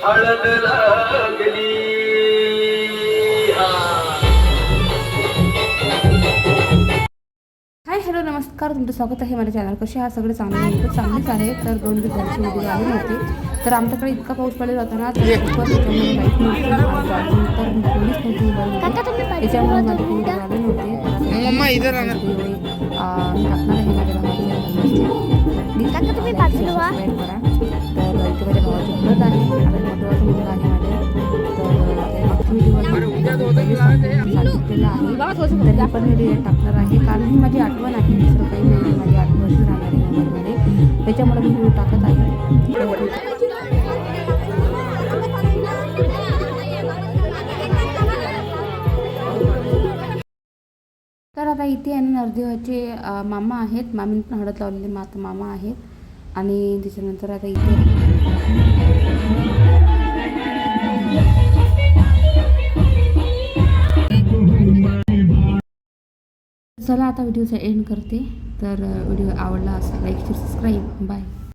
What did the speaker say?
हळद लागली hi hello नमस्कार, तुमचं स्वागत आहे माझ्या चॅनल. कसे हा सगळे चांगलेच आहे. तर 2 दिवसांची व्हिडिओ आली नव्हती. तर आमच्याकडे इतका पाऊस पडलेला होता ना, तर त्याच्यामुळे लाईट नव्हती आणि चार्जिंग तर पोलीस नव्हती मोबाईलमध्ये, त्याच्यामुळे माझे व्हिडिओ आले नव्हते. मम्मा इधर आना टाकणार आहे माझ्या भावाच्या तुम्ही बाजूला व्हा. तर इथे माझ्या भावाची हळद आहे आणि मोठा मुलगा आहे माझ्या. तर मागच्या व्हिडिओ सांगितलेलं आहे तरी पण व्हिडिओ टाकणार आहे, कारण ही माझी आठवण आहे. दुसरं काही नाही, माझी आठवण राहणार आहे मोबाईलमध्ये, त्याच्यामुळे मी व्हिडिओ टाकत आहे. तर आता इथे आहे नरदेवाचे मामा आहेत, मामीने पण हळद लावलेले मामा आहेत. आणि त्याच्यानंतर आता इथे चला आता व्हिडिओचा एंड करते. तर व्हिडिओ आवडला असेल लाईक शेअर सबस्क्राईब. बाय.